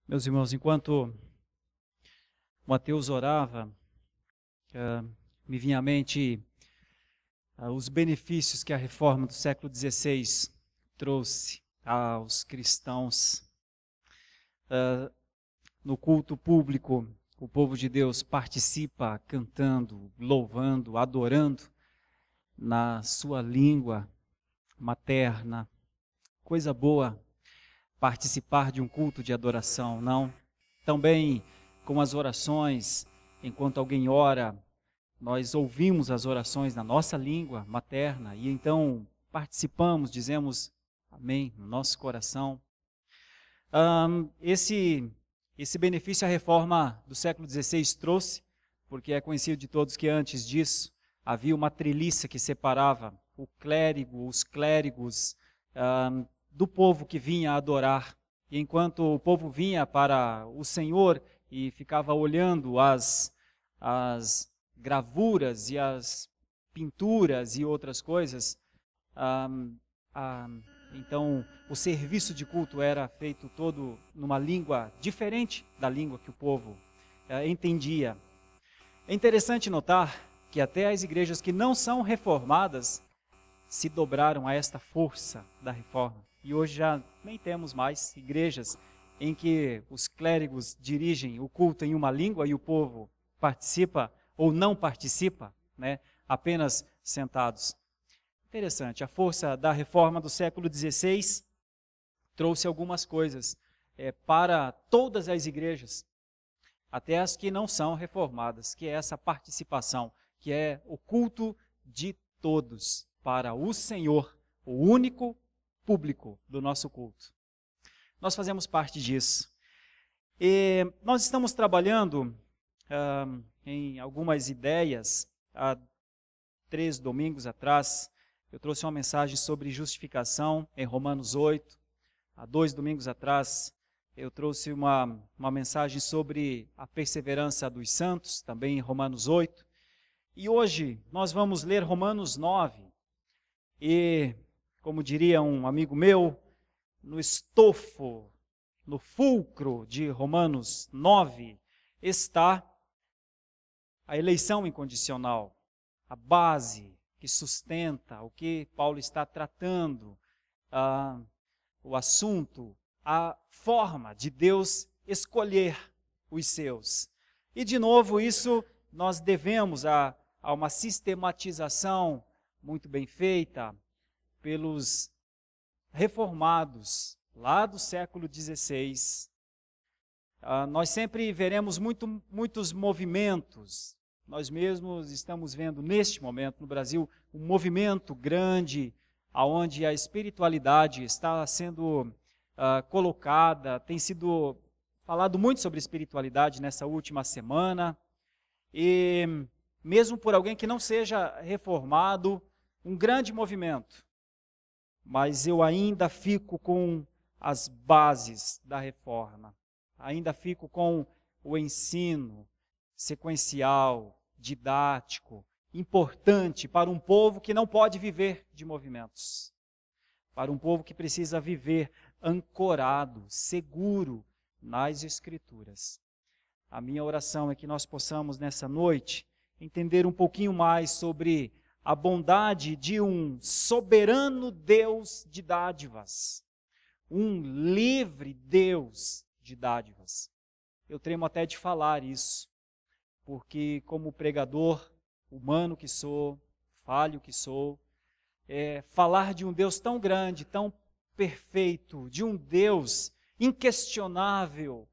Meus irmãos, enquanto Mateus orava, me vinha à mente os benefícios que a reforma do século XVI trouxe aos cristãos. No culto público, o povo de Deus participa cantando, louvando, adorando na sua língua materna. Coisa boa participar de um culto de adoração, não? Também com as orações, enquanto alguém ora, nós ouvimos as orações na nossa língua materna e então participamos, dizemos amém no nosso coração. Esse benefício a reforma do século XVI trouxe, porque é conhecido de todos que antes disso havia uma treliça que separava o clérigo, os clérigos, do povo que vinha adorar. E enquanto o povo vinha para o Senhor e ficava olhando as gravuras e as pinturas e outras coisas, então o serviço de culto era feito todo numa língua diferente da língua que o povo entendia. É interessante notar que até as igrejas que não são reformadas se dobraram a esta força da reforma. E hoje já nem temos mais igrejas em que os clérigos dirigem o culto em uma língua e o povo participa ou não participa, né, apenas sentados. Interessante, a força da reforma do século XVI trouxe algumas coisas para todas as igrejas, até as que não são reformadas, que é essa participação, que é o culto de todos para o Senhor, o único público do nosso culto. Nós fazemos parte disso. E nós estamos trabalhando em algumas ideias. Há 3 domingos atrás, eu trouxe uma mensagem sobre justificação em Romanos 8. Há 2 domingos atrás, eu trouxe uma mensagem sobre a perseverança dos santos, também em Romanos 8. E hoje nós vamos ler Romanos 9. E, como diria um amigo meu, no estofo, no fulcro de Romanos 9, está a eleição incondicional, a base que sustenta o que Paulo está tratando, o assunto, a forma de Deus escolher os seus. E, de novo, isso nós devemos a uma sistematização muito bem feita pelos reformados lá do século XVI. Nós sempre veremos muitos movimentos. Nós mesmos estamos vendo neste momento no Brasil um movimento grande aonde a espiritualidade está sendo colocada. Tem sido falado muito sobre espiritualidade nessa última semana. E mesmo por alguém que não seja reformado, um grande movimento. Mas eu ainda fico com as bases da reforma. Ainda fico com o ensino sequencial, didático, importante para um povo que não pode viver de movimentos. Para um povo que precisa viver ancorado, seguro nas Escrituras. A minha oração é que nós possamos nessa noite entender um pouquinho mais sobre a bondade de um soberano Deus de dádivas, um livre Deus de dádivas. Eu tremo até de falar isso, porque como pregador humano que sou, falho que sou, falar de um Deus tão grande, tão perfeito, de um Deus inquestionável,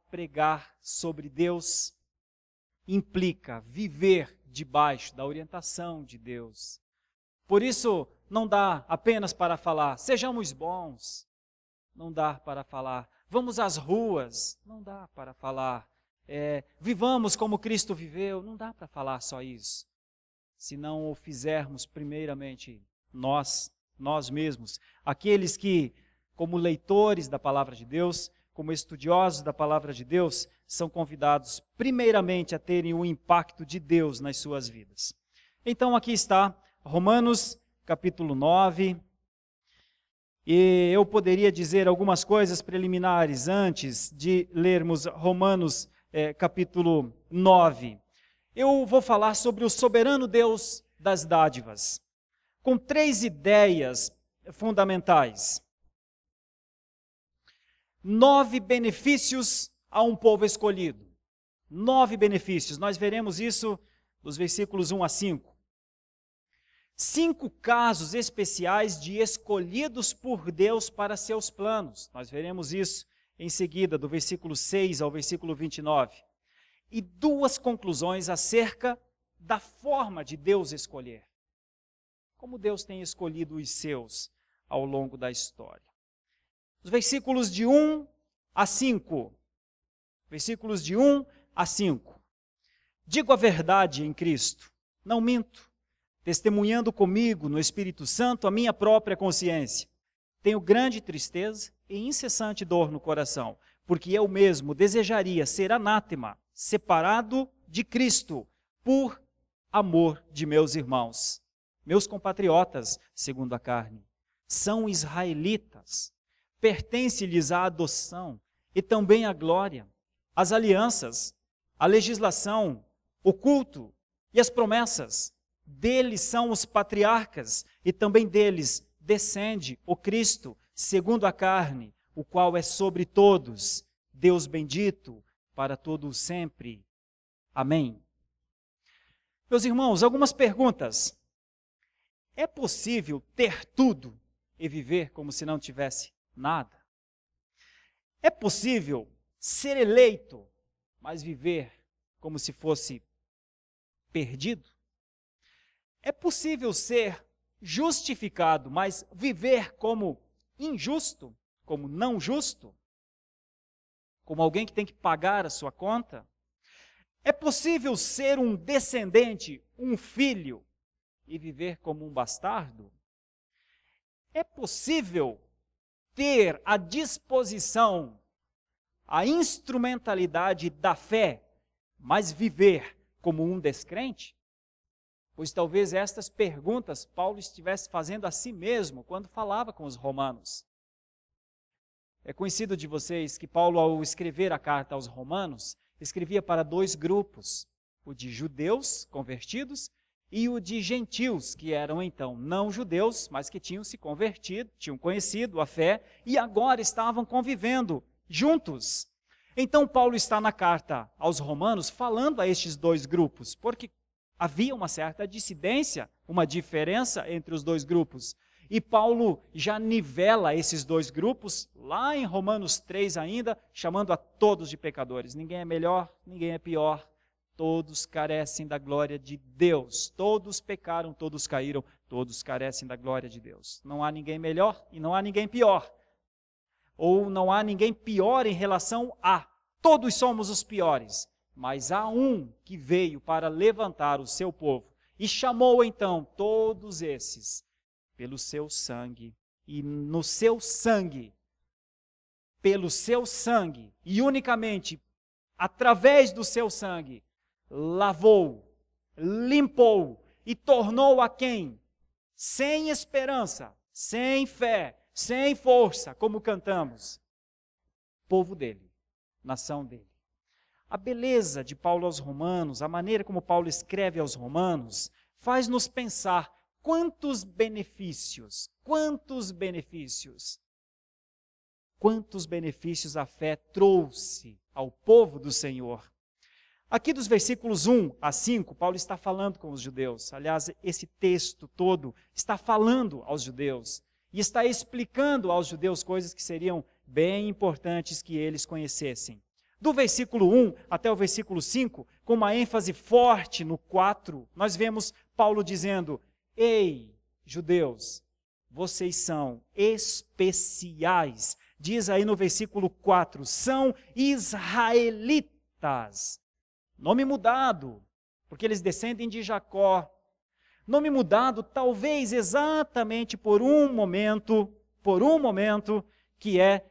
pregar sobre Deus implica viver debaixo da orientação de Deus. Por isso, não dá apenas para falar, sejamos bons. Não dá para falar, vamos às ruas. Não dá para falar, vivamos como Cristo viveu. Não dá para falar só isso. Se não o fizermos primeiramente nós mesmos, aqueles que, como leitores da palavra de Deus, como estudiosos da palavra de Deus, são convidados primeiramente a terem o impacto de Deus nas suas vidas. Então aqui está Romanos capítulo 9, E eu poderia dizer algumas coisas preliminares antes de lermos Romanos capítulo 9. Eu vou falar sobre o soberano Deus das dádivas, com 3 ideias fundamentais. 9 benefícios a um povo escolhido. 9 benefícios. Nós veremos isso dos versículos 1 a 5. 5 casos especiais de escolhidos por Deus para seus planos. Nós veremos isso em seguida, do versículo 6 ao versículo 29. E 2 conclusões acerca da forma de Deus escolher. Como Deus tem escolhido os seus ao longo da história. Os versículos de 1 a 5. Versículos de 1 a 5. Digo a verdade em Cristo, não minto, testemunhando comigo no Espírito Santo a minha própria consciência. Tenho grande tristeza e incessante dor no coração, porque eu mesmo desejaria ser anátema, separado de Cristo, por amor de meus irmãos. Meus compatriotas, segundo a carne, são israelitas, pertence-lhes a adoção e também a glória, as alianças, a legislação, o culto e as promessas. Deles são os patriarcas e também deles descende o Cristo, segundo a carne, o qual é sobre todos, Deus bendito para todo sempre. Amém. Meus irmãos, algumas perguntas. É possível ter tudo e viver como se não tivesse nada? É possível ser eleito, mas viver como se fosse perdido? É possível ser justificado, mas viver como injusto, como não justo? Como alguém que tem que pagar a sua conta? É possível ser um descendente, um filho, e viver como um bastardo? É possível ter à disposição a instrumentalidade da fé, mas viver como um descrente? Pois talvez estas perguntas Paulo estivesse fazendo a si mesmo quando falava com os romanos. É conhecido de vocês que Paulo, ao escrever a carta aos romanos, escrevia para 2 grupos, o de judeus convertidos e o de gentios, que eram então não judeus, mas que tinham se convertido, tinham conhecido a fé e agora estavam convivendo juntos. Então Paulo está na carta aos romanos falando a estes 2 grupos, porque havia uma certa dissidência, uma diferença entre os 2 grupos. E Paulo já nivela esses 2 grupos, lá em Romanos 3 ainda, chamando a todos de pecadores. Ninguém é melhor, ninguém é pior, todos carecem da glória de Deus. Todos pecaram, todos caíram, todos carecem da glória de Deus. Não há ninguém melhor e não há ninguém pior. Ou não há ninguém pior em relação a. Todos somos os piores. Mas há um que veio para levantar o seu povo e chamou então todos esses pelo seu sangue, e no seu sangue, pelo seu sangue, e unicamente através do seu sangue, lavou, limpou e tornou a quem? Sem esperança, sem fé, sem força, como cantamos, povo dele, nação dele. A beleza de Paulo aos Romanos, a maneira como Paulo escreve aos Romanos, faz-nos pensar quantos benefícios a fé trouxe ao povo do Senhor. Aqui dos versículos 1 a 5, Paulo está falando com os judeus. Aliás, esse texto todo está falando aos judeus e está explicando aos judeus coisas que seriam bem importantes que eles conhecessem. Do versículo 1 até o versículo 5, com uma ênfase forte no 4, nós vemos Paulo dizendo: ei, judeus, vocês são especiais. Diz aí no versículo 4, são israelitas. Nome mudado, porque eles descendem de Jacó. Nome mudado talvez exatamente por um momento, que é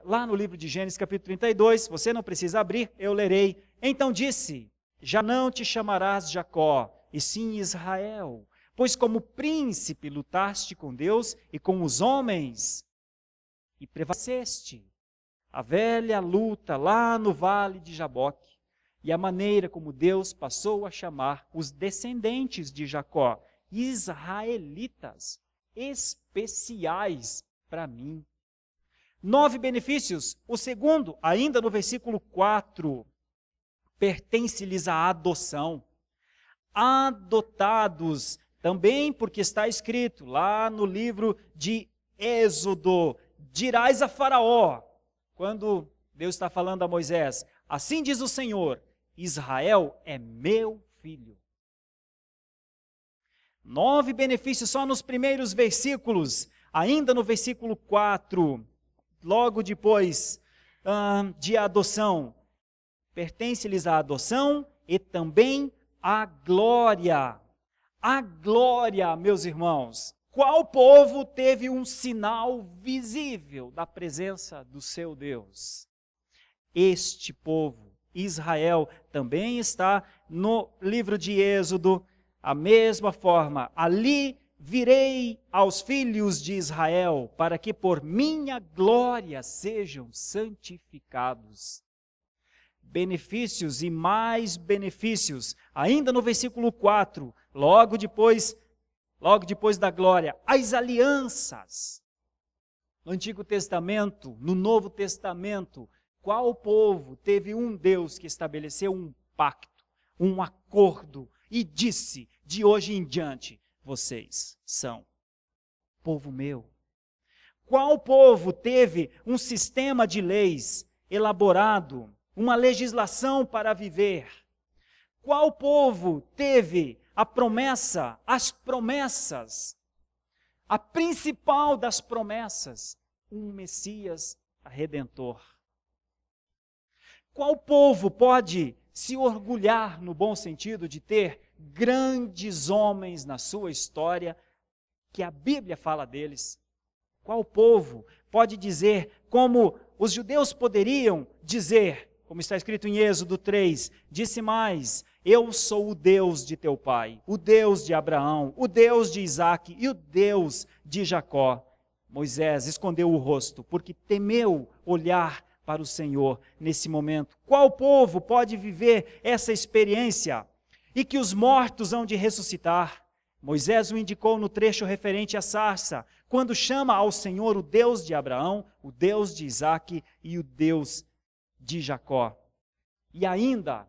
lá no livro de Gênesis capítulo 32, você não precisa abrir, eu lerei. Então disse, já não te chamarás Jacó, e sim Israel, pois como príncipe lutaste com Deus e com os homens, e prevaleceste. A velha luta lá no vale de Jaboque e a maneira como Deus passou a chamar os descendentes de Jacó, israelitas, especiais para mim. 9 benefícios. O segundo, ainda no versículo 4, pertence-lhes a adoção. Adotados, também porque está escrito lá no livro de Êxodo, dirás a Faraó, quando Deus está falando a Moisés, assim diz o Senhor, Israel é meu filho. 9 benefícios só nos primeiros versículos, ainda no versículo 4, logo depois de adoção, pertence-lhes a adoção e também a glória. A glória, meus irmãos. Qual povo teve um sinal visível da presença do seu Deus? Este povo, Israel, também está no livro de Êxodo, a mesma forma. Ali virei aos filhos de Israel, para que por minha glória sejam santificados. Benefícios e mais benefícios. Ainda no versículo 4, logo depois da glória, as alianças. No Antigo Testamento, no Novo Testamento, qual povo teve um Deus que estabeleceu um pacto, um acordo e disse, de hoje em diante, vocês são povo meu? Qual povo teve um sistema de leis elaborado, uma legislação para viver? Qual povo teve a promessa, as promessas, a principal das promessas, um Messias redentor? Qual povo pode se orgulhar, no bom sentido, de ter grandes homens na sua história, que a Bíblia fala deles? Qual povo pode dizer, como os judeus poderiam dizer, como está escrito em Êxodo 3, disse mais, eu sou o Deus de teu pai, o Deus de Abraão, o Deus de Isaque e o Deus de Jacó. Moisés escondeu o rosto, porque temeu olhar para o Senhor nesse momento. Qual povo pode viver essa experiência? E que os mortos hão de ressuscitar. Moisés o indicou no trecho referente à sarça, quando chama ao Senhor o Deus de Abraão, o Deus de Isaque e o Deus de Jacó. E ainda,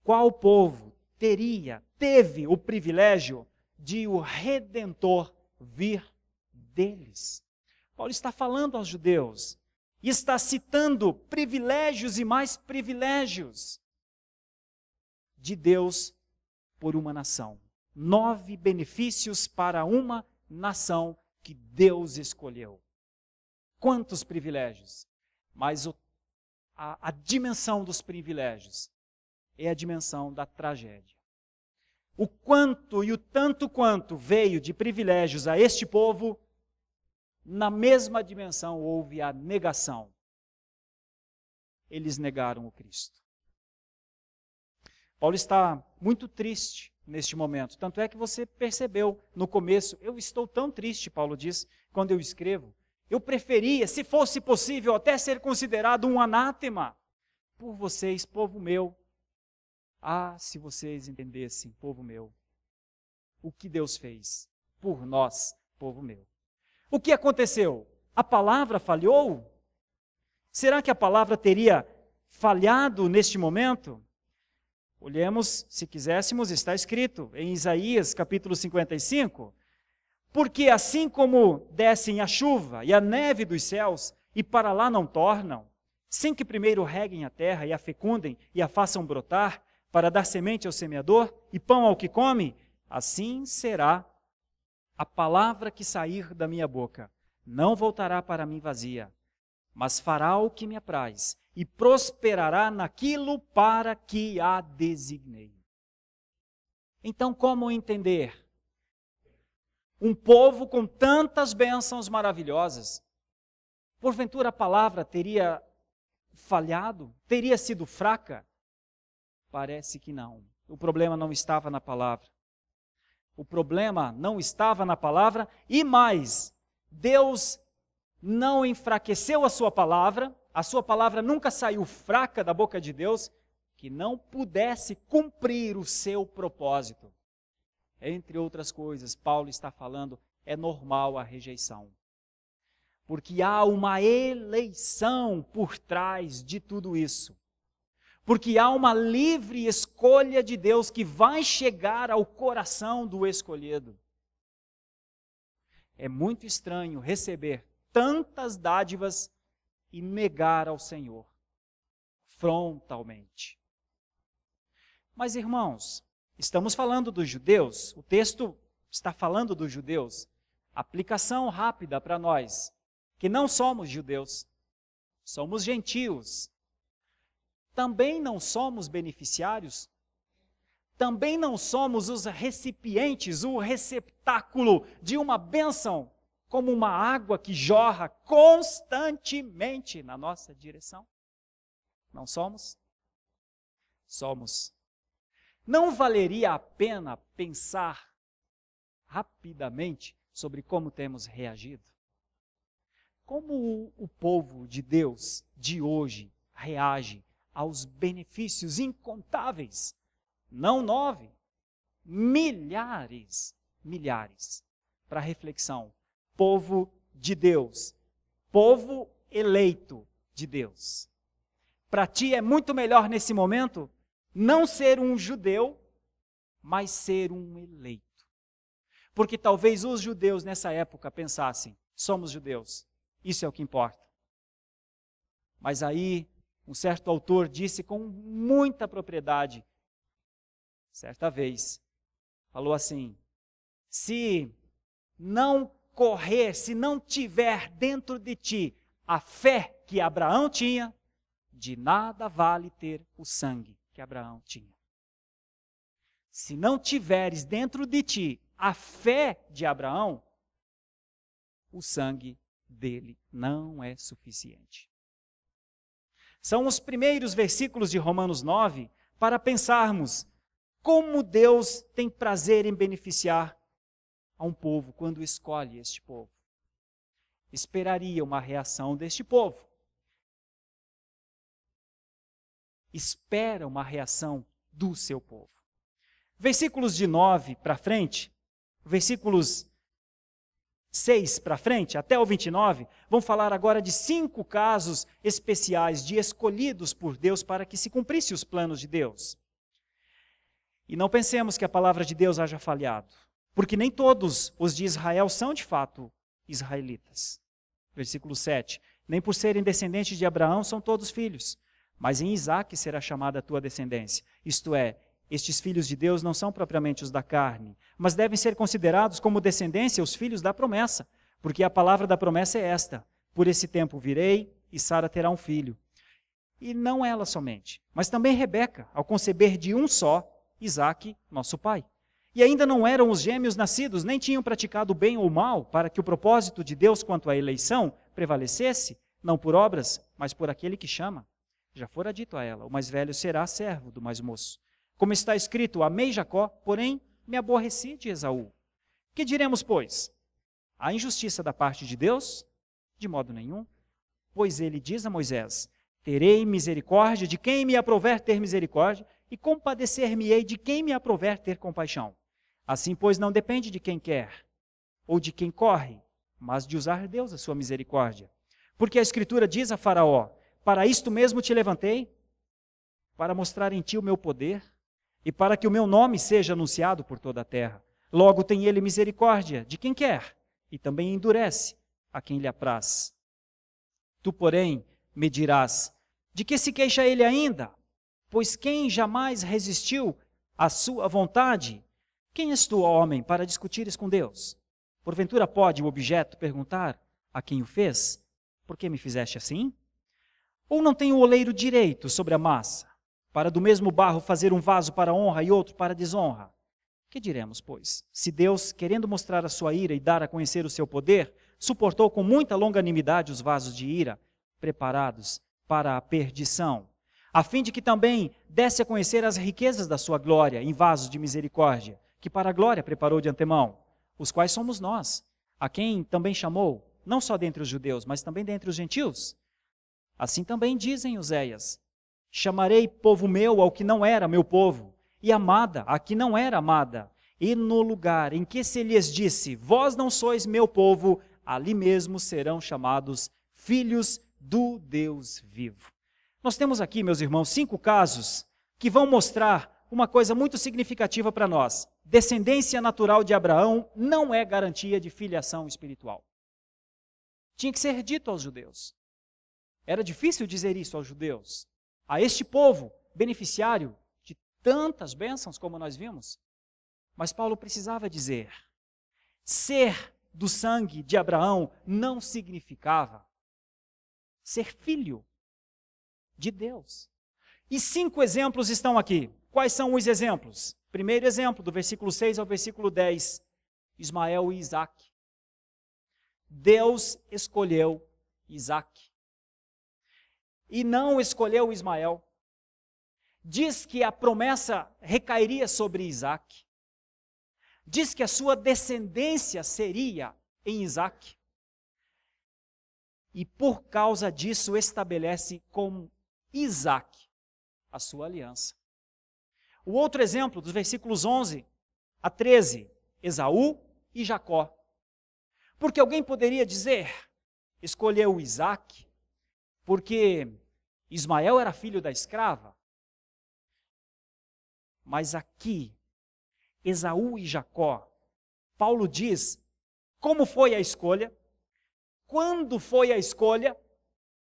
qual povo teve o privilégio de o Redentor vir deles? Paulo está falando aos judeus e está citando privilégios e mais privilégios de Deus por uma nação. 9 benefícios para uma nação que Deus escolheu. Quantos privilégios! Mas a dimensão dos privilégios é a dimensão da tragédia. O quanto e o tanto quanto veio de privilégios a este povo, na mesma dimensão houve a negação. Eles negaram o Cristo. Paulo está muito triste neste momento. Tanto é que você percebeu no começo, eu estou tão triste, Paulo diz, quando eu escrevo. Eu preferia, se fosse possível, até ser considerado um anátema por vocês, povo meu. Ah, se vocês entendessem, povo meu, o que Deus fez por nós, povo meu. O que aconteceu? A palavra falhou? Será que a palavra teria falhado neste momento? Olhemos, se quiséssemos, está escrito em Isaías capítulo 55, porque assim como descem a chuva e a neve dos céus, e para lá não tornam, sem que primeiro reguem a terra e a fecundem e a façam brotar, para dar semente ao semeador e pão ao que come, assim será a palavra que sair da minha boca. Não voltará para mim vazia, mas fará o que me apraz, e prosperará naquilo para que a designei. Então, como entender? Um povo com tantas bênçãos maravilhosas, porventura a palavra teria falhado? Teria sido fraca? Parece que não. O problema não estava na palavra. O problema não estava na palavra e mais, Deus não enfraqueceu a sua palavra nunca saiu fraca da boca de Deus, que não pudesse cumprir o seu propósito. Entre outras coisas, Paulo está falando, é normal a rejeição. Porque há uma eleição por trás de tudo isso. Porque há uma livre escolha de Deus que vai chegar ao coração do escolhido. É muito estranho receber tantas dádivas e negar ao Senhor frontalmente. Mas, irmãos, estamos falando dos judeus, o texto está falando dos judeus. Aplicação rápida para nós, que não somos judeus, somos gentios. Também não somos beneficiários, também não somos os recipientes, o receptáculo de uma bênção, como uma água que jorra constantemente na nossa direção. Não somos? Somos. Não valeria a pena pensar rapidamente sobre como temos reagido? Como o povo de Deus de hoje reage aos benefícios incontáveis? Não 9, milhares, para reflexão. Povo de Deus, povo eleito de Deus. Para ti é muito melhor nesse momento não ser um judeu, mas ser um eleito. Porque talvez os judeus nessa época pensassem, somos judeus, isso é o que importa. Mas aí, um certo autor disse com muita propriedade, certa vez, falou assim, se não correr, se não tiver dentro de ti a fé que Abraão tinha, de nada vale ter o sangue que Abraão tinha. Se não tiveres dentro de ti a fé de Abraão, o sangue dele não é suficiente. São os primeiros versículos de Romanos 9 para pensarmos como Deus tem prazer em beneficiar a um povo quando escolhe este povo. Esperaria uma reação deste povo. Espera uma reação do seu povo. Versículos de 9 para frente, versículos 6 para frente, até o 29, vão falar agora de 5 casos especiais de escolhidos por Deus para que se cumprisse os planos de Deus. E não pensemos que a palavra de Deus haja falhado, porque nem todos os de Israel são de fato israelitas. Versículo 7, nem por serem descendentes de Abraão são todos filhos, mas em Isaque será chamada a tua descendência. Isto é, estes filhos de Deus não são propriamente os da carne, mas devem ser considerados como descendência os filhos da promessa, porque a palavra da promessa é esta, por esse tempo virei e Sara terá um filho. E não ela somente, mas também Rebeca, ao conceber de um só, Isaque, nosso pai. E ainda não eram os gêmeos nascidos, nem tinham praticado o bem ou o mal, para que o propósito de Deus quanto à eleição prevalecesse, não por obras, mas por aquele que chama. Já fora dito a ela, o mais velho será servo do mais moço. Como está escrito, amei Jacó, porém me aborreci de Esaú. Que diremos, pois? Há injustiça da parte de Deus? De modo nenhum. Pois ele diz a Moisés, terei misericórdia de quem me aprouver ter misericórdia, e compadecer-me-ei de quem me aprouver ter compaixão. Assim, pois, não depende de quem quer, ou de quem corre, mas de usar Deus a sua misericórdia. Porque a Escritura diz a Faraó, para isto mesmo te levantei, para mostrar em ti o meu poder, e para que o meu nome seja anunciado por toda a terra. Logo tem ele misericórdia de quem quer, e também endurece a quem lhe apraz. Tu, porém, me dirás, de que se queixa ele ainda? Pois quem jamais resistiu à sua vontade? Quem és tu, homem, para discutires com Deus? Porventura pode o objeto perguntar a quem o fez, por que me fizeste assim? Ou não tem o oleiro direito sobre a massa, para do mesmo barro fazer um vaso para honra e outro para desonra? Que diremos, pois? Se Deus, querendo mostrar a sua ira e dar a conhecer o seu poder, suportou com muita longanimidade os vasos de ira, preparados para a perdição, a fim de que também desse a conhecer as riquezas da sua glória em vasos de misericórdia, que para a glória preparou de antemão, os quais somos nós, a quem também chamou, não só dentre os judeus, mas também dentre os gentios. Assim também dizem Oséias: chamarei povo meu ao que não era meu povo, e amada a que não era amada. E no lugar em que se lhes disse, vós não sois meu povo, ali mesmo serão chamados filhos do Deus vivo. Nós temos aqui, meus irmãos, 5 casos que vão mostrar uma coisa muito significativa para nós. Descendência natural de Abraão não é garantia de filiação espiritual. Tinha que ser dito aos judeus. Era difícil dizer isso aos judeus. A este povo, beneficiário de tantas bênçãos como nós vimos. Mas Paulo precisava dizer, ser do sangue de Abraão não significava ser filho de Deus. E 5 exemplos estão aqui. Quais são os exemplos? Primeiro exemplo, do versículo 6 ao versículo 10, Ismael e Isaque. Deus escolheu Isaque e não escolheu Ismael. Diz que a promessa recairia sobre Isaque. Diz que a sua descendência seria em Isaque. E por causa disso estabelece com Isaque a sua aliança. O outro exemplo, dos versículos 11 a 13, Esaú e Jacó. Porque alguém poderia dizer, escolheu Isaque, porque Ismael era filho da escrava. Mas aqui, Esaú e Jacó, Paulo diz como foi a escolha, quando foi a escolha,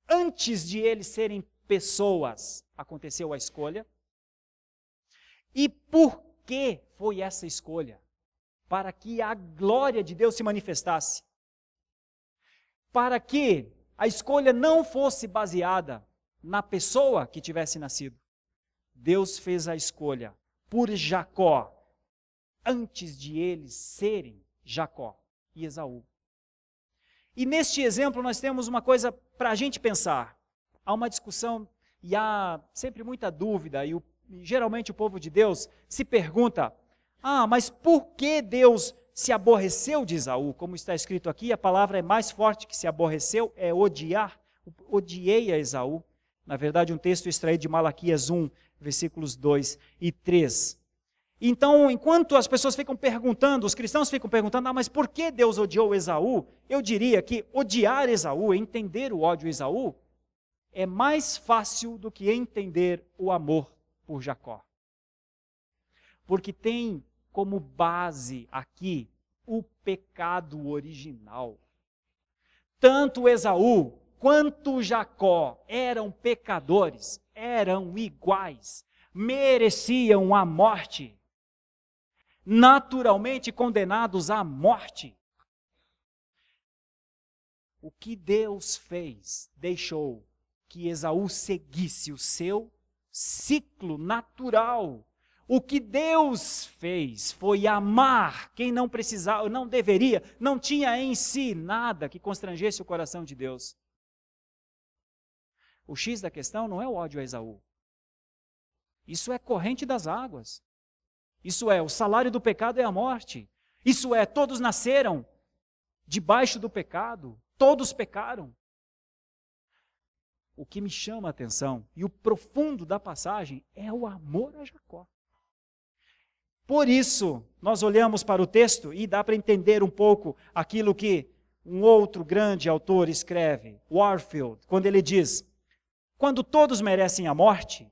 antes de eles serem pessoas, aconteceu a escolha, e por que foi essa escolha? Para que a glória de Deus se manifestasse, para que a escolha não fosse baseada na pessoa que tivesse nascido. Deus fez a escolha por Jacó, antes de eles serem Jacó e Esaú. E neste exemplo nós temos uma coisa para a gente pensar. Há uma discussão e há sempre muita dúvida, e geralmente o povo de Deus se pergunta, mas por que Deus se aborreceu de Esaú? Como está escrito aqui, a palavra é mais forte que se aborreceu, é odiar. Odiei a Esaú. Na verdade, um texto extraído de Malaquias 1, versículos 2 e 3. Então, enquanto as pessoas ficam perguntando, os cristãos ficam perguntando, mas por que Deus odiou Esaú? Eu diria que odiar Esaú, entender o ódio a Esaú, é mais fácil do que entender o amor por Jacó. Porque tem como base aqui o pecado original. Tanto Esaú quanto Jacó eram pecadores, eram iguais, mereciam a morte. Naturalmente condenados à morte. O que Deus fez, deixou que Esaú seguisse o seu ciclo natural. O que Deus fez foi amar quem não precisava, não deveria, não tinha em si nada que constrangesse o coração de Deus. O X da questão não é o ódio a Esaú. Isso é corrente das águas. Isso é, o salário do pecado é a morte. Isso é, todos nasceram debaixo do pecado, todos pecaram. O que me chama a atenção, e o profundo da passagem, é o amor a Jacó. Por isso, nós olhamos para o texto e dá para entender um pouco aquilo que um outro grande autor escreve, Warfield, quando ele diz, quando todos merecem a morte,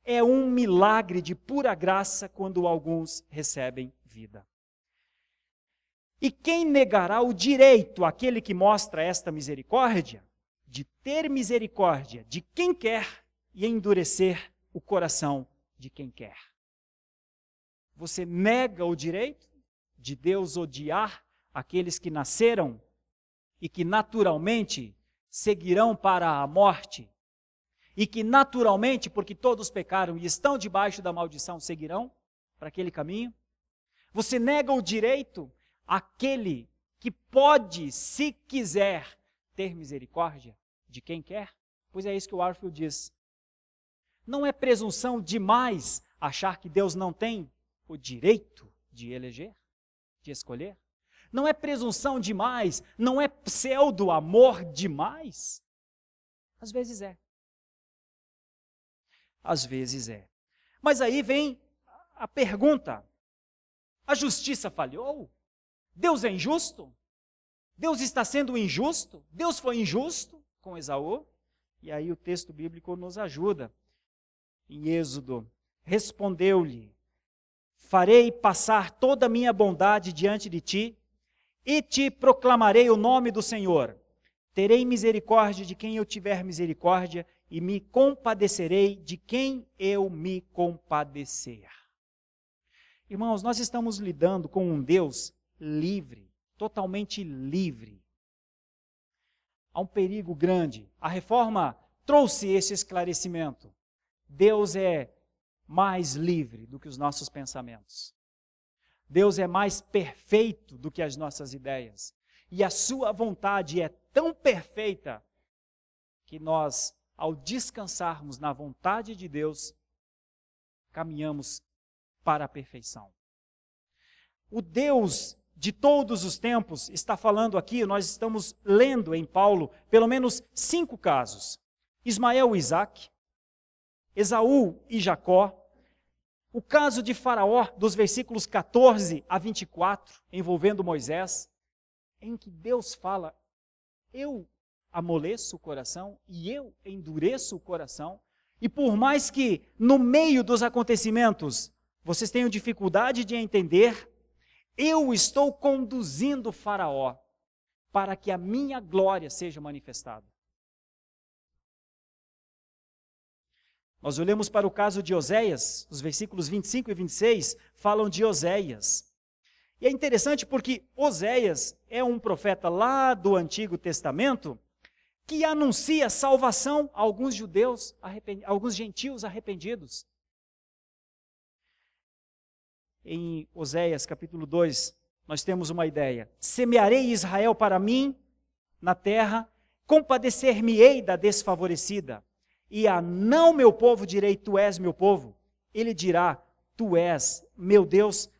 é um milagre de pura graça quando alguns recebem vida. E quem negará o direito àquele que mostra esta misericórdia, de ter misericórdia de quem quer e endurecer o coração de quem quer? Você nega o direito de Deus odiar aqueles que nasceram e que naturalmente seguirão para a morte, e que naturalmente, porque todos pecaram e estão debaixo da maldição, seguirão para aquele caminho? Você nega o direito àquele que pode, se quiser, ter misericórdia de quem quer? Pois é isso que o Warfield diz. Não é presunção demais achar que Deus não tem o direito de eleger, de escolher? Não é presunção demais? Não é pseudo-amor demais? Às vezes é. Às vezes é. Mas aí vem a pergunta: a justiça falhou? Deus é injusto? Deus está sendo injusto? Deus foi injusto com Esaú? E aí o texto bíblico nos ajuda. Em Êxodo, respondeu-lhe: farei passar toda a minha bondade diante de ti, e te proclamarei o nome do Senhor. Terei misericórdia de quem eu tiver misericórdia, e me compadecerei de quem eu me compadecer. Irmãos, nós estamos lidando com um Deus livre, totalmente livre. Há um perigo grande. A reforma trouxe esse esclarecimento. Deus é mais livre do que os nossos pensamentos. Deus é mais perfeito do que as nossas ideias. E a sua vontade é tão perfeita que nós, ao descansarmos na vontade de Deus, caminhamos para a perfeição. O Deus de todos os tempos está falando aqui, nós estamos lendo em Paulo pelo menos 5 casos. Ismael e Isaque, Esaú e Jacó, o caso de Faraó, dos versículos 14 a 24, envolvendo Moisés, em que Deus fala: eu amoleço o coração e eu endureço o coração, e por mais que no meio dos acontecimentos vocês tenham dificuldade de entender, eu estou conduzindo Faraó para que a minha glória seja manifestada. Nós olhamos para o caso de Oséias, os versículos 25 e 26 falam de Oséias. E é interessante porque Oséias é um profeta lá do Antigo Testamento que anuncia salvação a alguns judeus, alguns gentios arrependidos. Em Oséias capítulo 2, nós temos uma ideia: semearei Israel para mim na terra, compadecer-me-ei da desfavorecida. E a não meu povo direi, tu és meu povo. Ele dirá, tu és meu Deus.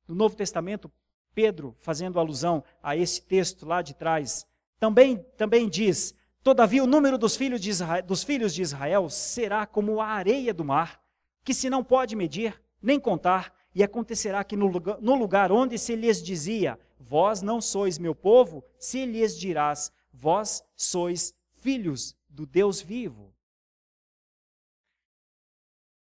No Novo Testamento, Pedro, fazendo alusão a esse texto lá de trás, também diz: todavia o número dos filhos de Israel será como a areia do mar, que se não pode medir, nem contar, e acontecerá que no lugar onde se lhes dizia, vós não sois meu povo, se lhes dirás, vós sois filhos do Deus vivo.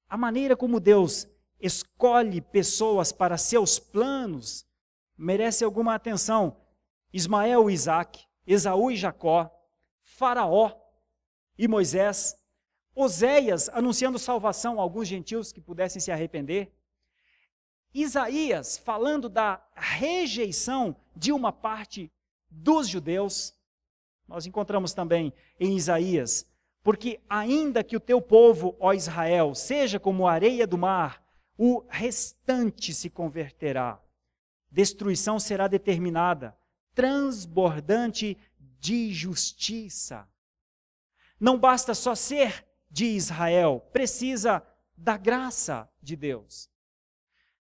A maneira como Deus escolhe pessoas para seus planos merece alguma atenção. Ismael e Isaque, Esaú e Jacó, Faraó e Moisés, Oséias anunciando salvação a alguns gentios que pudessem se arrepender, Isaías falando da rejeição de uma parte dos judeus. Nós encontramos também em Isaías: porque ainda que o teu povo, ó Israel, seja como a areia do mar, o restante se converterá. Destruição será determinada, transbordante de justiça. Não basta só ser de Israel, precisa da graça de Deus.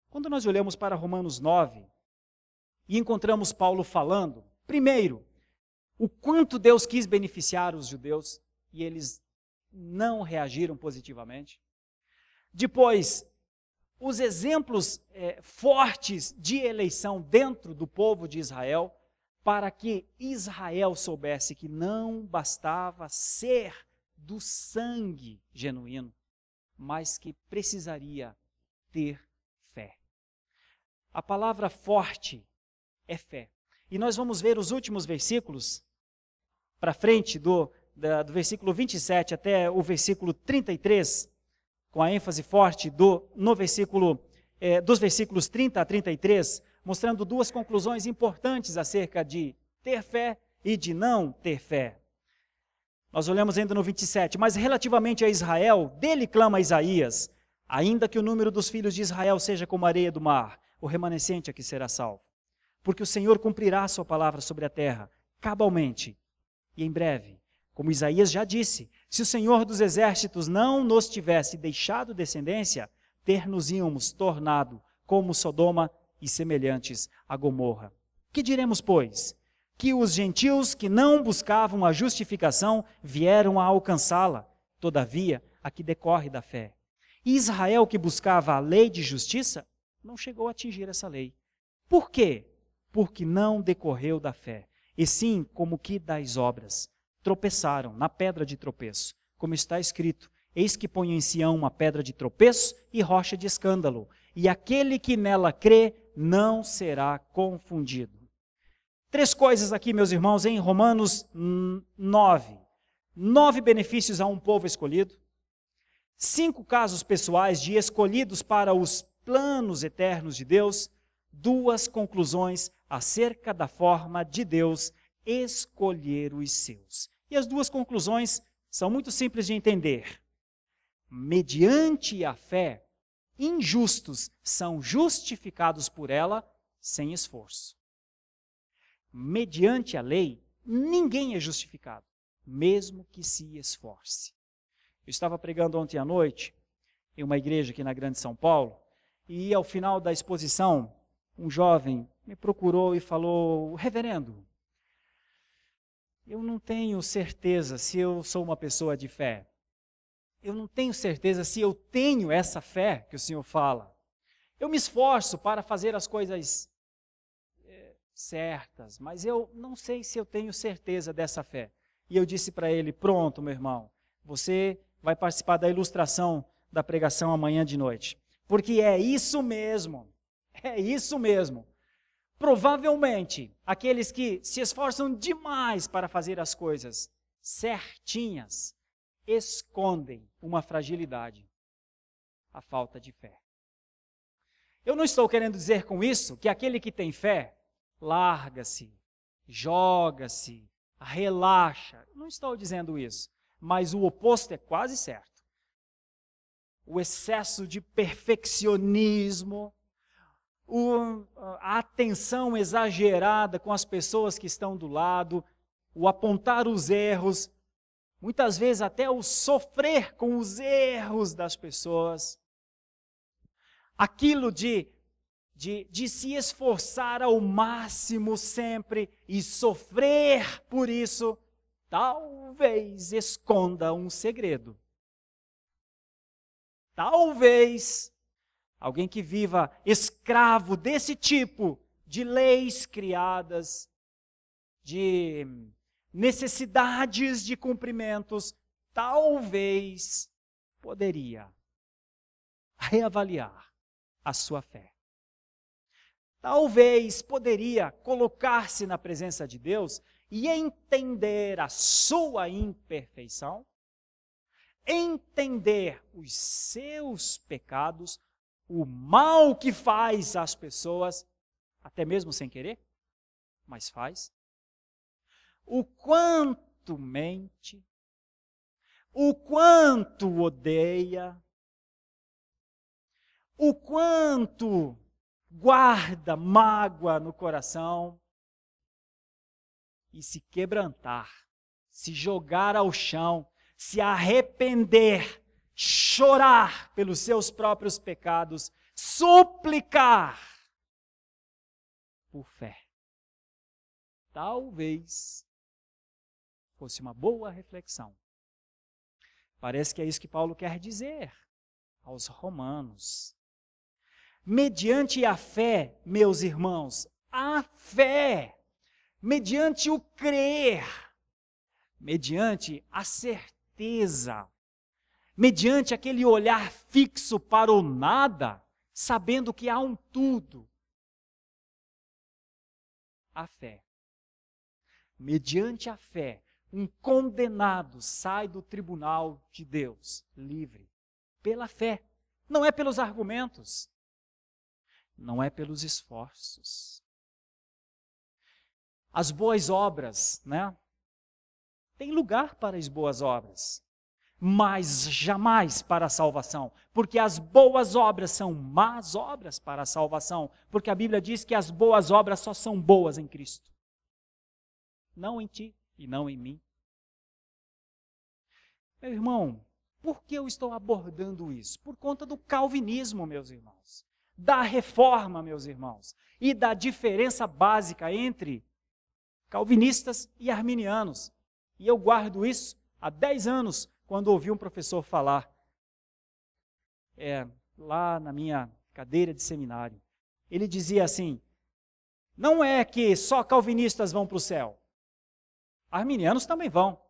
Quando nós olhamos para Romanos 9 e encontramos Paulo falando, primeiro, o quanto Deus quis beneficiar os judeus, e eles não reagiram positivamente. Depois, os exemplos fortes de eleição dentro do povo de Israel, para que Israel soubesse que não bastava ser do sangue genuíno, mas que precisaria ter fé. A palavra forte é fé. E nós vamos ver os últimos versículos, para frente do versículo 27 até o versículo 33, com a ênfase forte dos versículos 30 a 33, mostrando 2 conclusões importantes acerca de ter fé e de não ter fé. Nós olhamos ainda no 27, mas relativamente a Israel, dele clama Isaías, ainda que o número dos filhos de Israel seja como a areia do mar, o remanescente é que será salvo. Porque o Senhor cumprirá a sua palavra sobre a terra, cabalmente e em breve. Como Isaías já disse, se o Senhor dos exércitos não nos tivesse deixado descendência, ter-nos-íamos tornado como Sodoma e semelhantes a Gomorra. Que diremos, pois? Que os gentios que não buscavam a justificação vieram a alcançá-la, todavia, a que decorre da fé. E Israel, que buscava a lei de justiça, não chegou a atingir essa lei. Por quê? Porque não decorreu da fé, e sim como que das obras. Tropeçaram na pedra de tropeço, como está escrito: eis que ponho em Sião uma pedra de tropeço e rocha de escândalo, e aquele que nela crê não será confundido. 3 coisas aqui, meus irmãos, em Romanos 9. 9 benefícios a um povo escolhido. 5 casos pessoais de escolhidos para os planos eternos de Deus. 2 conclusões acerca da forma de Deus escolher os seus. E as 2 conclusões são muito simples de entender. Mediante a fé, injustos são justificados por ela sem esforço. Mediante a lei, ninguém é justificado, mesmo que se esforce. Eu estava pregando ontem à noite em uma igreja aqui na Grande São Paulo, e ao final da exposição, um jovem me procurou e falou: reverendo, eu não tenho certeza se eu sou uma pessoa de fé. Eu não tenho certeza se eu tenho essa fé que o senhor fala. Eu me esforço para fazer as coisas certas, mas eu não sei se eu tenho certeza dessa fé. E eu disse para ele: pronto, meu irmão, você vai participar da ilustração da pregação amanhã de noite. Porque é isso mesmo. Provavelmente, aqueles que se esforçam demais para fazer as coisas certinhas, escondem uma fragilidade, a falta de fé. Eu não estou querendo dizer com isso que aquele que tem fé, larga-se, joga-se, relaxa. Não estou dizendo isso, mas o oposto é quase certo. O excesso de perfeccionismo, a atenção exagerada com as pessoas que estão do lado, o apontar os erros, muitas vezes até o sofrer com os erros das pessoas, aquilo de se esforçar ao máximo sempre e sofrer por isso, talvez esconda um segredo. Talvez alguém que viva escravo desse tipo de leis criadas, de necessidades de cumprimentos, talvez poderia reavaliar a sua fé. Talvez poderia colocar-se na presença de Deus e entender a sua imperfeição, entender os seus pecados, o mal que faz às pessoas, até mesmo sem querer, mas faz. O quanto mente, o quanto odeia, o quanto guarda mágoa no coração, e se quebrantar, se jogar ao chão, se arrepender, chorar pelos seus próprios pecados, suplicar por fé. Talvez fosse uma boa reflexão. Parece que é isso que Paulo quer dizer aos romanos. Mediante a fé, meus irmãos, a fé, mediante o crer, mediante a certeza, mediante aquele olhar fixo para o nada, sabendo que há um tudo. A fé. Mediante a fé, um condenado sai do tribunal de Deus, livre, pela fé. Não é pelos argumentos, não é pelos esforços. As boas obras, né? Tem lugar para as boas obras, mas jamais para a salvação, porque as boas obras são más obras para a salvação, porque a Bíblia diz que as boas obras só são boas em Cristo, não em ti e não em mim. Meu irmão, por que eu estou abordando isso? Por conta do calvinismo, meus irmãos. da reforma, meus irmãos, e da diferença básica entre calvinistas e arminianos. E eu guardo isso há 10 anos, quando ouvi um professor falar, lá na minha cadeira de seminário. Ele dizia assim, não é que só calvinistas vão para o céu, arminianos também vão.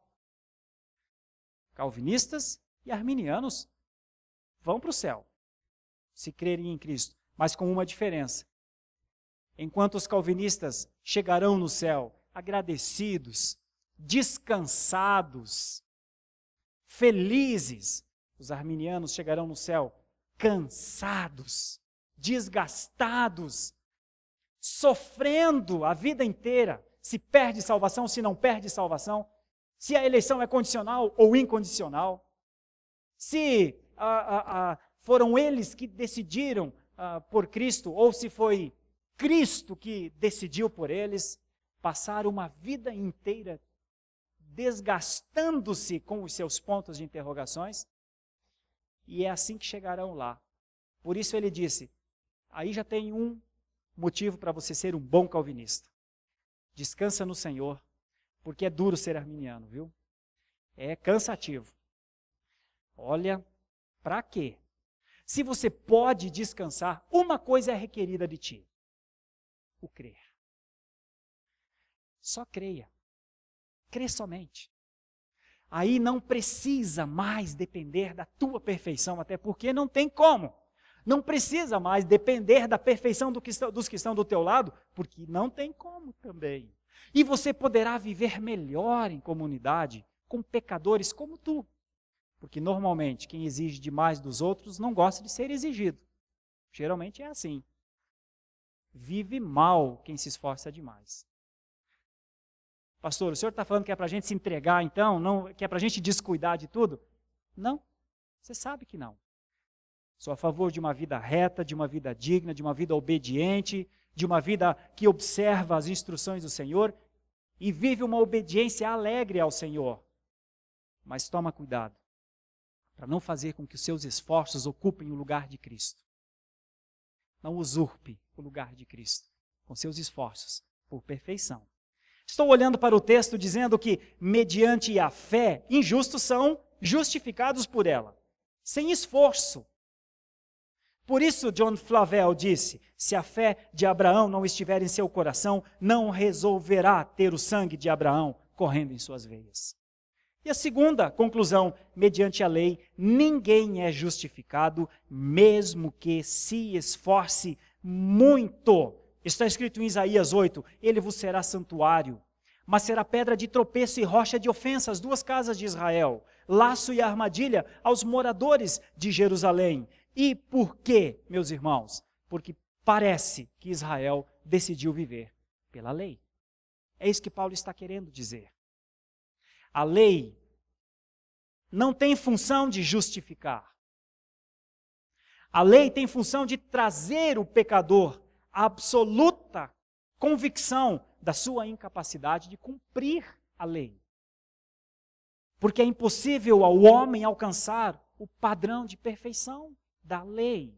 Calvinistas e arminianos vão para o céu, se crerem em Cristo, mas com uma diferença. Enquanto os calvinistas chegarão no céu agradecidos, descansados, felizes, os arminianos chegarão no céu cansados, desgastados, sofrendo a vida inteira, se perde salvação, se não perde salvação, se a eleição é condicional ou incondicional, se foram eles que decidiram por Cristo, ou se foi Cristo que decidiu por eles, passaram uma vida inteira desgastando-se com os seus pontos de interrogações, e é assim que chegarão lá. Por isso ele disse, aí já tem um motivo para você ser um bom calvinista. Descansa no Senhor, porque é duro ser arminiano, viu? É cansativo. Olha, para quê? Se você pode descansar, uma coisa é requerida de ti: o crer. Só creia. Crê somente. Aí não precisa mais depender da tua perfeição, até porque não tem como. Não precisa mais depender da perfeição dos que estão do teu lado, porque não tem como também. E você poderá viver melhor em comunidade com pecadores como tu. Porque normalmente quem exige demais dos outros não gosta de ser exigido. Geralmente é assim. Vive mal quem se esforça demais. Pastor, o senhor está falando que é para a gente se entregar então? Não, que é para a gente descuidar de tudo? Não, você sabe que não. Sou a favor de uma vida reta, de uma vida digna, de uma vida obediente, de uma vida que observa as instruções do Senhor e vive uma obediência alegre ao Senhor. Mas toma cuidado, para não fazer com que os seus esforços ocupem o lugar de Cristo. Não usurpe o lugar de Cristo com seus esforços por perfeição. Estou olhando para o texto dizendo que, mediante a fé, injustos são justificados por ela, sem esforço. Por isso, John Flavel disse, se a fé de Abraão não estiver em seu coração, não resolverá ter o sangue de Abraão correndo em suas veias. E a segunda conclusão, mediante a lei, ninguém é justificado, mesmo que se esforce muito. Está escrito em Isaías 8, ele vos será santuário, mas será pedra de tropeço e rocha de ofensa às duas casas de Israel, laço e armadilha aos moradores de Jerusalém. E por quê, meus irmãos? Porque parece que Israel decidiu viver pela lei. É isso que Paulo está querendo dizer. A lei não tem função de justificar. A lei tem função de trazer o pecador à absoluta convicção da sua incapacidade de cumprir a lei. Porque é impossível ao homem alcançar o padrão de perfeição da lei.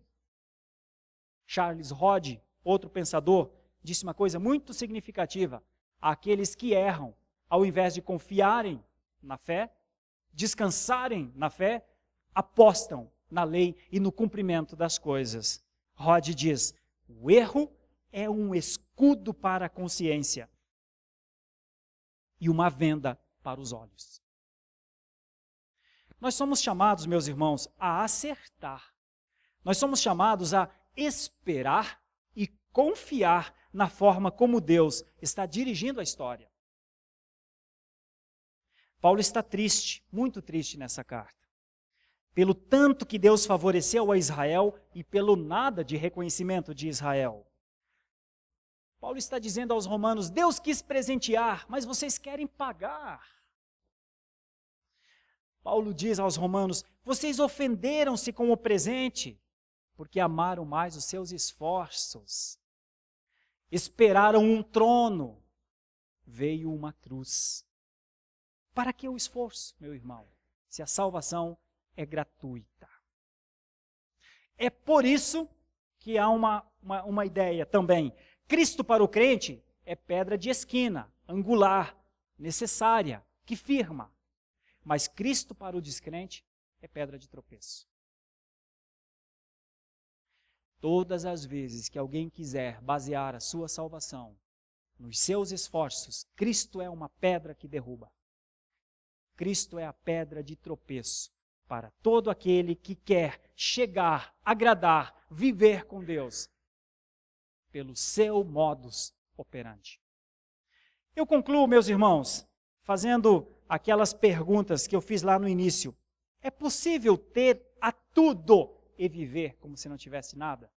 Charles Hodge, outro pensador, disse uma coisa muito significativa. Aqueles que erram, ao invés de confiarem na fé, descansarem na fé, apostam na lei e no cumprimento das coisas. Hodge diz, o erro é um escudo para a consciência e uma venda para os olhos. Nós somos chamados, meus irmãos, a acertar. Nós somos chamados a esperar e confiar na forma como Deus está dirigindo a história. Paulo está triste, muito triste nessa carta, pelo tanto que Deus favoreceu a Israel e pelo nada de reconhecimento de Israel. Paulo está dizendo aos romanos, Deus quis presentear, mas vocês querem pagar. Paulo diz aos romanos, vocês ofenderam-se com o presente, porque amaram mais os seus esforços. Esperaram um trono, veio uma cruz. Para que o esforço, meu irmão, se a salvação é gratuita? É por isso que há uma ideia também. Cristo para o crente é pedra de esquina, angular, necessária, que firma. Mas Cristo para o descrente é pedra de tropeço. Todas as vezes que alguém quiser basear a sua salvação nos seus esforços, Cristo é uma pedra que derruba. Cristo é a pedra de tropeço para todo aquele que quer chegar, agradar, viver com Deus pelo seu modus operandi. Eu concluo, meus irmãos, fazendo aquelas perguntas que eu fiz lá no início. É possível ter a tudo e viver como se não tivesse nada?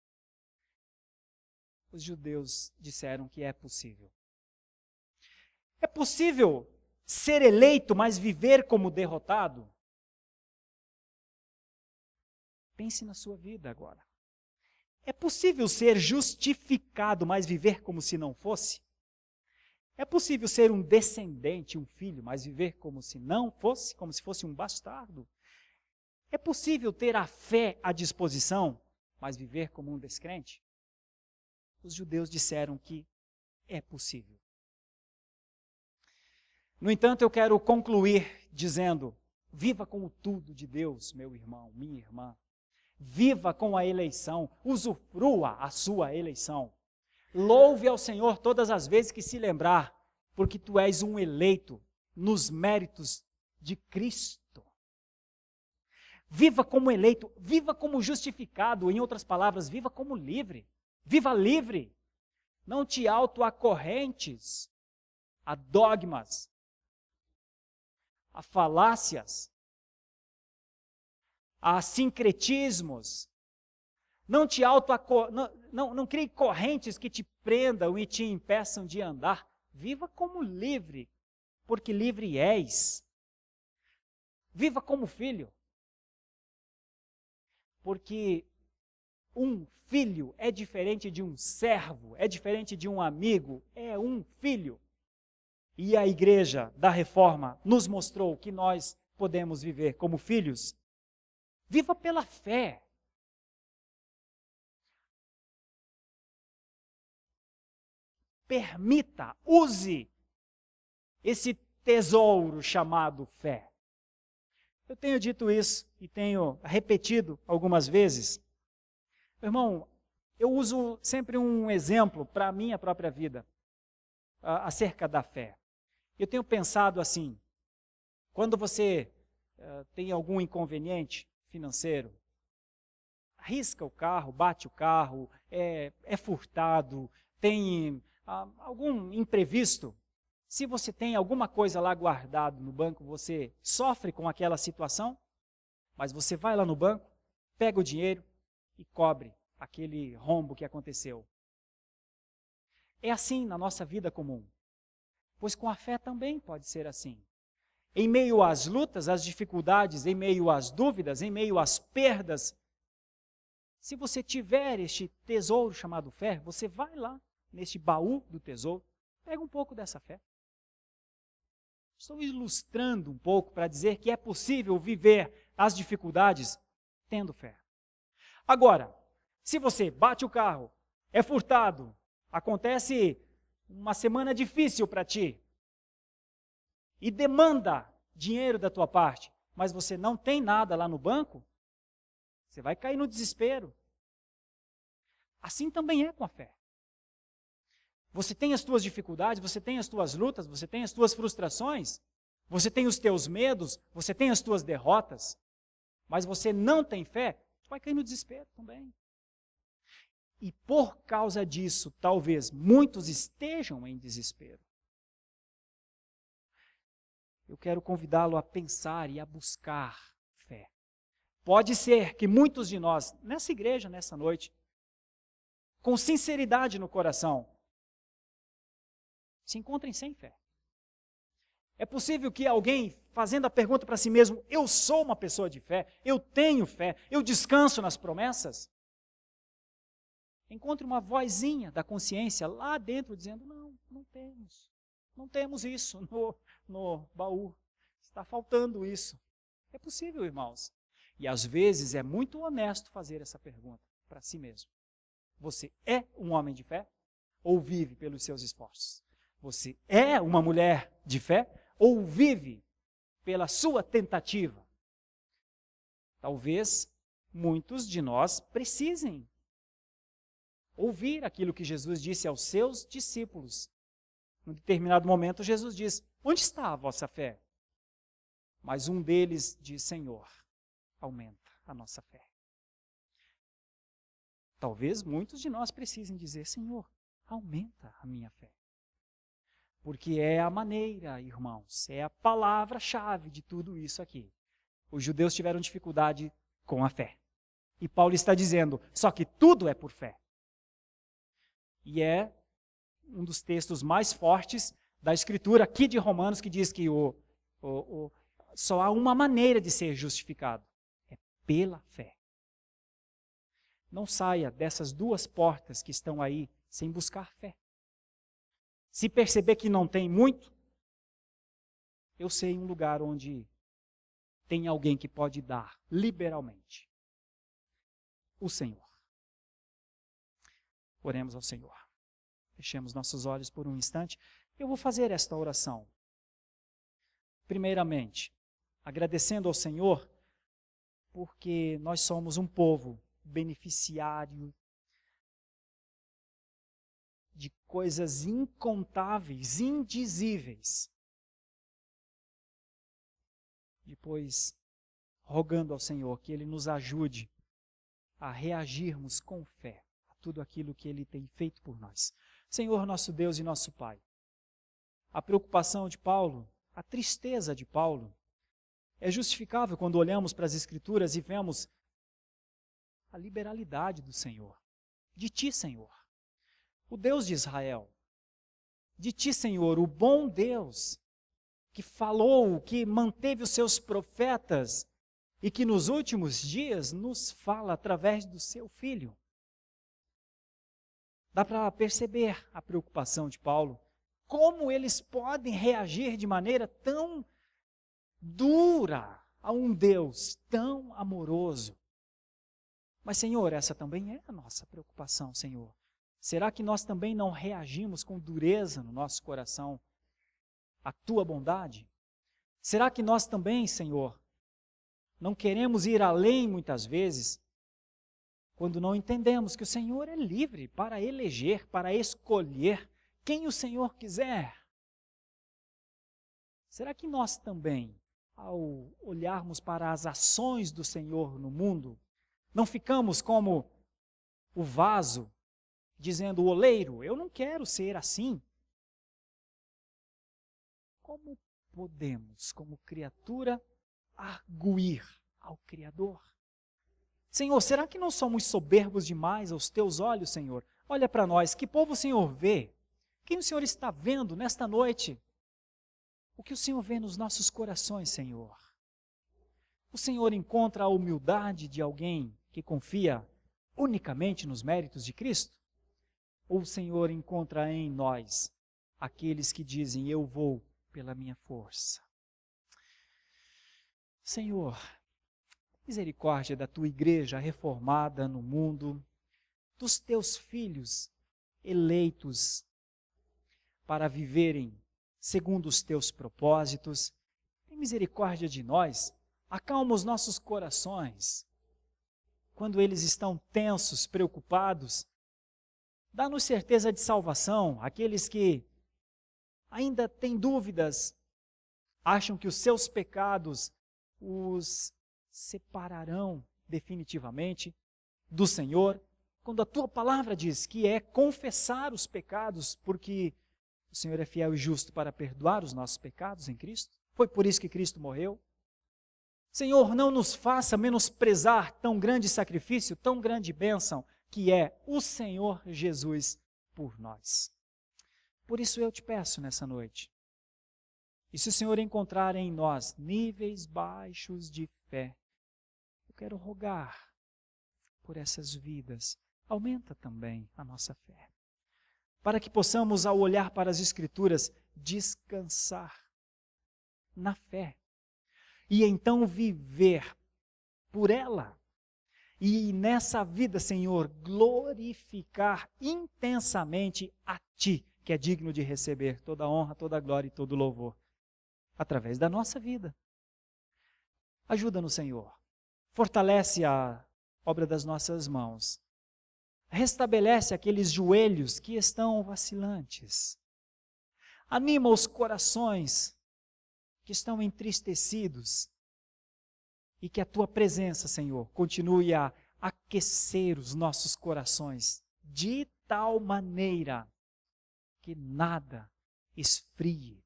Os judeus disseram que é possível. É possível ser eleito, mas viver como derrotado? Pense na sua vida agora. É possível ser justificado, mas viver como se não fosse? É possível ser um descendente, um filho, mas viver como se não fosse, como se fosse um bastardo? É possível ter a fé à disposição, mas viver como um descrente? Os judeus disseram que é possível. No entanto, eu quero concluir dizendo: viva com o tudo de Deus, meu irmão, minha irmã. Viva com a eleição, usufrua a sua eleição. Louve ao Senhor todas as vezes que se lembrar, porque tu és um eleito nos méritos de Cristo. Viva como eleito, viva como justificado, em outras palavras, viva como livre. Viva livre. Não te auto-acorrentes a dogmas, a falácias, a sincretismos. Não crie correntes que te prendam e te impeçam de andar. Viva como livre, porque livre és. Viva como filho, porque um filho é diferente de um servo, é diferente de um amigo, é um filho. E a igreja da Reforma nos mostrou que nós podemos viver como filhos. Viva pela fé. Permita, use esse tesouro chamado fé. Eu tenho dito isso e tenho repetido algumas vezes. Irmão, eu uso sempre um exemplo para a minha própria vida, acerca da fé. Eu tenho pensado assim: quando você tem algum inconveniente financeiro, arrisca o carro, bate o carro, é furtado, tem algum imprevisto, se você tem alguma coisa lá guardado no banco, você sofre com aquela situação, mas você vai lá no banco, pega o dinheiro e cobre aquele rombo que aconteceu. É assim na nossa vida comum, pois com a fé também pode ser assim. Em meio às lutas, às dificuldades, em meio às dúvidas, em meio às perdas, se você tiver este tesouro chamado fé, você vai lá neste baú do tesouro, pega um pouco dessa fé. Estou ilustrando um pouco para dizer que é possível viver as dificuldades tendo fé. Agora, se você bate o carro, é furtado, acontece uma semana difícil para ti e demanda dinheiro da tua parte, mas você não tem nada lá no banco, você vai cair no desespero. Assim também é com a fé. Você tem as tuas dificuldades, você tem as tuas lutas, você tem as tuas frustrações, você tem os teus medos, você tem as tuas derrotas, mas você não tem fé, vai cair no desespero também. E por causa disso, talvez muitos estejam em desespero. Eu quero convidá-lo a pensar e a buscar fé. Pode ser que muitos de nós, nessa igreja, nessa noite, com sinceridade no coração, se encontrem sem fé. É possível que alguém, fazendo a pergunta para si mesmo: eu sou uma pessoa de fé, eu tenho fé, eu descanso nas promessas, encontre uma vozinha da consciência lá dentro dizendo: não temos isso no baú, está faltando isso. É possível, irmãos. E às vezes é muito honesto fazer essa pergunta para si mesmo. Você é um homem de fé ou vive pelos seus esforços? Você é uma mulher de fé ou vive pela sua tentativa? Talvez muitos de nós precisem ouvir aquilo que Jesus disse aos seus discípulos. Em um determinado momento, Jesus diz: onde está a vossa fé? Mas um deles diz: Senhor, aumenta a nossa fé. Talvez muitos de nós precisem dizer: Senhor, aumenta a minha fé. Porque é a maneira, irmãos, é a palavra-chave de tudo isso aqui. Os judeus tiveram dificuldade com a fé. E Paulo está dizendo, só que tudo é por fé. E é um dos textos mais fortes da Escritura aqui de Romanos, que diz que só há uma maneira de ser justificado. É pela fé. Não saia dessas duas portas que estão aí sem buscar fé. Se perceber que não tem muito, eu sei um lugar onde tem alguém que pode dar liberalmente. O Senhor. Oremos ao Senhor. Fechemos nossos olhos por um instante. Eu vou fazer esta oração. Primeiramente, agradecendo ao Senhor, porque nós somos um povo beneficiário de coisas incontáveis, indizíveis. Depois, rogando ao Senhor que Ele nos ajude a reagirmos com fé a tudo aquilo que Ele tem feito por nós. Senhor, nosso Deus e nosso Pai, a preocupação de Paulo, a tristeza de Paulo, é justificável quando olhamos para as Escrituras e vemos a liberalidade do Senhor, de Ti, Senhor, o Deus de Israel, de Ti, Senhor, o bom Deus, que falou, que manteve os seus profetas e que nos últimos dias nos fala através do seu Filho. Dá para perceber a preocupação de Paulo, como eles podem reagir de maneira tão dura a um Deus tão amoroso. Mas, Senhor, essa também é a nossa preocupação, Senhor. Será que nós também não reagimos com dureza no nosso coração à Tua bondade? Será que nós também, Senhor, não queremos ir além muitas vezes, quando não entendemos que o Senhor é livre para eleger, para escolher quem o Senhor quiser? Será que nós também, ao olharmos para as ações do Senhor no mundo, não ficamos como o vaso, dizendo, o oleiro, eu não quero ser assim? Como podemos, como criatura, arguir ao Criador? Senhor, será que não somos soberbos demais aos Teus olhos, Senhor? Olha para nós, que povo o Senhor vê? Quem o Senhor está vendo nesta noite? O que o Senhor vê nos nossos corações, Senhor? O Senhor encontra a humildade de alguém que confia unicamente nos méritos de Cristo? Ou o Senhor encontra em nós aqueles que dizem, eu vou pela minha força? Senhor, misericórdia da Tua igreja reformada no mundo, dos Teus filhos eleitos para viverem segundo os Teus propósitos. Tem misericórdia de nós, acalma os nossos corações. Quando eles estão tensos, preocupados, dá-nos certeza de salvação. Aqueles que ainda têm dúvidas, acham que os seus pecados os separarão definitivamente do Senhor, quando a Tua palavra diz que é confessar os pecados, porque o Senhor é fiel e justo para perdoar os nossos pecados em Cristo. Foi por isso que Cristo morreu. Senhor, não nos faça menosprezar tão grande sacrifício, tão grande bênção, que é o Senhor Jesus por nós. Por isso eu te peço nessa noite, e se o Senhor encontrar em nós níveis baixos de fé, eu quero rogar por essas vidas, aumenta também a nossa fé, para que possamos, ao olhar para as Escrituras, descansar na fé, e então viver por ela, E nessa vida, Senhor, glorificar intensamente a Ti, que é digno de receber toda a honra, toda a glória e todo o louvor, através da nossa vida. Ajuda-nos, Senhor. Fortalece a obra das nossas mãos. Restabelece aqueles joelhos que estão vacilantes. Anima os corações que estão entristecidos. E que a Tua presença, Senhor, continue a aquecer os nossos corações de tal maneira que nada esfrie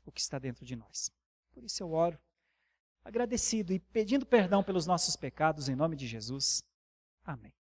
o que está dentro de nós. Por isso eu oro, agradecido e pedindo perdão pelos nossos pecados em nome de Jesus. Amém.